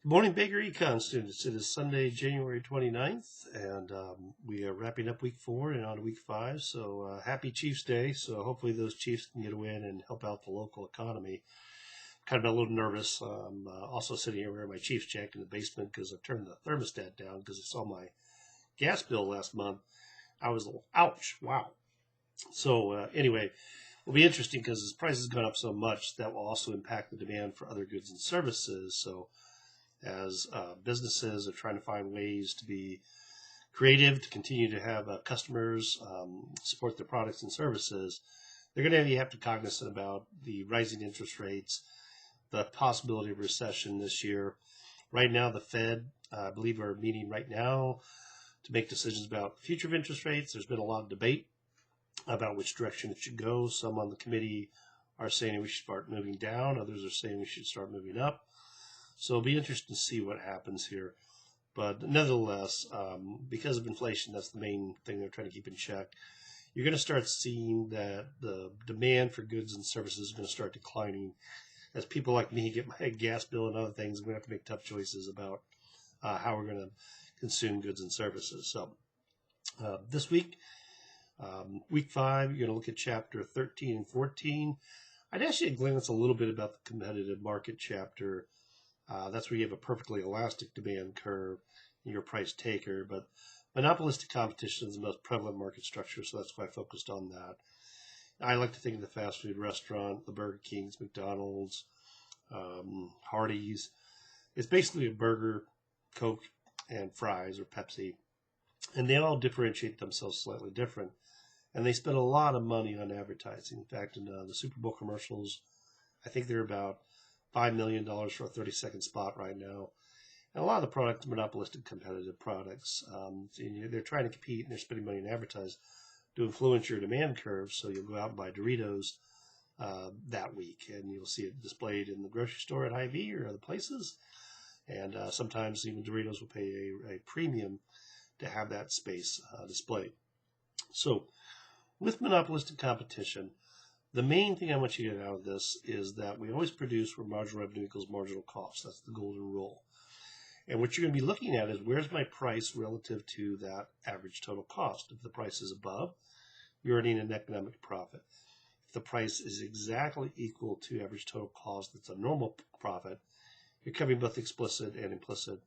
Good morning, Baker Econ students. It is Sunday, January 29th, and we are wrapping up week 4 and on to week 5. So happy Chiefs Day. So hopefully those Chiefs can get a win and help out the local economy. Kind of a little nervous. I'm also sitting here wearing my Chiefs jacket in the basement because I've turned the thermostat down because I saw my gas bill last month. I was a little, ouch, wow. So anyway, it'll be interesting because as prices have gone up so much, that will also impact the demand for other goods and services. So as businesses are trying to find ways to be creative, to continue to have customers support their products and services, they're going to have to be cognizant about the rising interest rates, the possibility of recession this year. Right now, the Fed, I believe, are meeting right now to make decisions about the future of interest rates. There's been a lot of debate about which direction it should go. Some on the committee are saying we should start moving down. Others are saying we should start moving up. So it'll be interesting to see what happens here. But nevertheless, because of inflation, that's the main thing they're trying to keep in check. You're going to start seeing that the demand for goods and services is going to start declining. As people like me get my gas bill and other things, we're going to have to make tough choices about how we're going to consume goods and services. So this week, week 5, you're going to look at chapter 13 and 14. I'd ask you to glance a little bit about the competitive market chapter. That's where you have a perfectly elastic demand curve and you're a price taker, but monopolistic competition is the most prevalent market structure, so that's why I focused on that. I like to think of the fast food restaurant, the Burger Kings, McDonald's, Hardee's. It's basically a burger, Coke, and fries or Pepsi, and they all differentiate themselves slightly different, and they spend a lot of money on advertising. In fact, in the Super Bowl commercials, I think they're about $5 million for a 30-second spot right now. And a lot of the products are monopolistic competitive products. They're trying to compete and they're spending money on advertise to influence your demand curve. So you'll go out and buy Doritos that week and you'll see it displayed in the grocery store at Hy-Vee or other places. And sometimes even Doritos will pay a premium to have that space displayed. So with monopolistic competition, the main thing I want you to get out of this is that we always produce where marginal revenue equals marginal cost. That's the golden rule. And what you're going to be looking at is where's my price relative to that average total cost. If the price is above, you're earning an economic profit. If the price is exactly equal to average total cost, that's a normal profit, you're covering both explicit and implicit.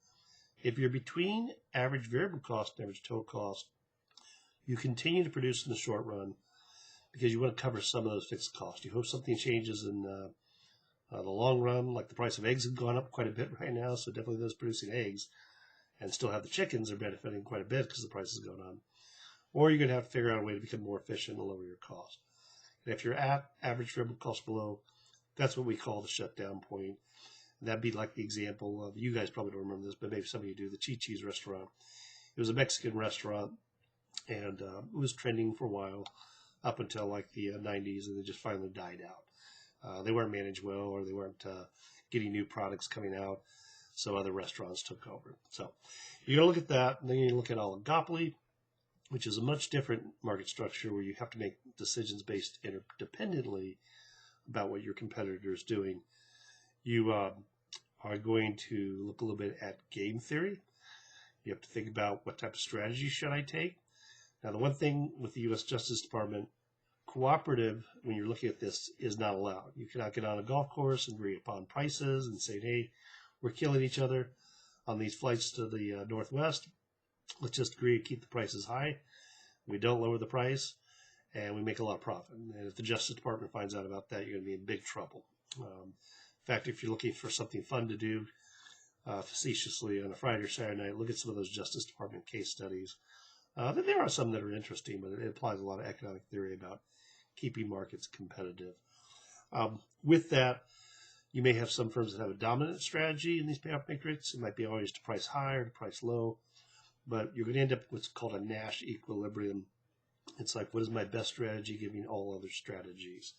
If you're between average variable cost and average total cost, you continue to produce in the short run, because you want to cover some of those fixed costs. You hope something changes in the long run, like the price of eggs have gone up quite a bit right now, so definitely those producing eggs and still have the chickens are benefiting quite a bit because the price has gone up. Or you're going to have to figure out a way to become more efficient and lower your cost. And if you're at average variable cost below, that's what we call the shutdown point. And that'd be like the example of, you guys probably don't remember this, but maybe some of you do, the Chi-Chi's restaurant. It was a Mexican restaurant, and it was trending for a while, up until like the 90s, and they just finally died out. They weren't managed well, or they weren't getting new products coming out, so other restaurants took over. So you're going to look at that, and then you look at oligopoly, which is a much different market structure where you have to make decisions based interdependently about what your competitor is doing. You are going to look a little bit at game theory. You have to think about what type of strategy should I take. Now, the one thing with the U.S. Justice Department, cooperative, when you're looking at this, is not allowed. You cannot get on a golf course and agree upon prices and say, hey, we're killing each other on these flights to the Northwest. Let's just agree to keep the prices high. We don't lower the price, and we make a lot of profit. And if the Justice Department finds out about that, you're going to be in big trouble. In fact, if you're looking for something fun to do facetiously on a Friday or Saturday night, look at some of those Justice Department case studies. There are some that are interesting, but it applies a lot of economic theory about keeping markets competitive. With that, you may have some firms that have a dominant strategy in these payoff matrix. It might be always to price high or to price low, but you're going to end up with what's called a Nash equilibrium. It's like, what is my best strategy giving all other strategies?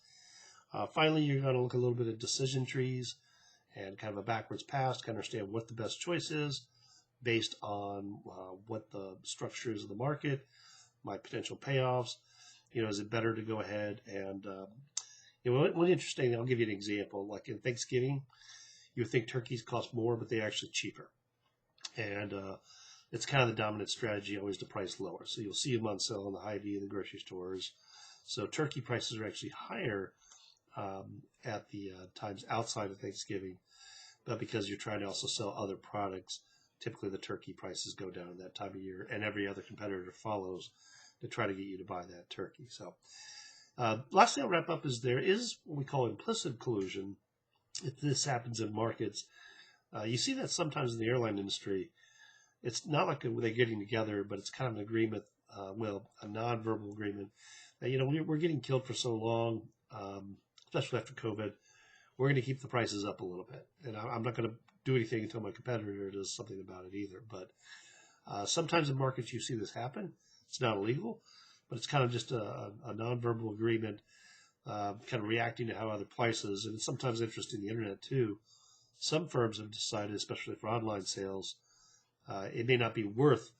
Finally, you're going to look a little bit at decision trees and kind of a backwards pass to understand what the best choice is, based on what the structure is of the market, my potential payoffs. Is it better to go ahead and, one interesting, I'll give you an example, like in Thanksgiving, you would think turkeys cost more, but they're actually cheaper. And it's kind of the dominant strategy, always to price lower. So you'll see them on sale in the Hy-Vee and the grocery stores. So turkey prices are actually higher at the times outside of Thanksgiving, but because you're trying to also sell other products, typically the turkey prices go down that time of year, and every other competitor follows to try to get you to buy that turkey. So last thing I'll wrap up is there is what we call implicit collusion. If this happens in markets, you see that sometimes in the airline industry. It's not like they're getting together, but it's kind of an agreement, a non-verbal agreement that, we're getting killed for so long, especially after COVID. We're going to keep the prices up a little bit. And I'm not going to do anything until my competitor does something about it either. But sometimes in markets you see this happen. It's not illegal, but it's kind of just a non-verbal agreement, kind of reacting to how other prices. And it's sometimes interesting, the internet too. Some firms have decided, especially for online sales, it may not be worth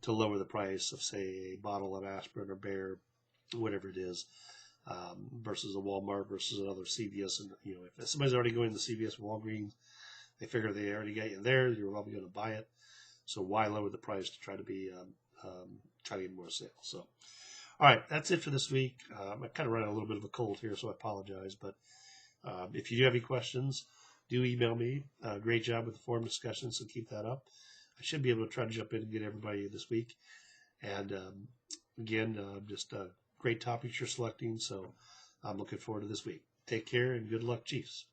to lower the price of, say, a bottle of aspirin or Bayer, whatever it is, versus a Walmart versus another CVS. And if somebody's already going to CVS, Walgreens, they figure they already got you there. You're probably going to buy it. So why lower the price to try to get more sales? So, all right, that's it for this week. I'm kind of running a little bit of a cold here, so I apologize. But if you do have any questions, do email me. Great job with the forum discussion, so keep that up. I should be able to try to jump in and get everybody this week. And again, just great topics you're selecting. So I'm looking forward to this week. Take care and good luck, Chiefs.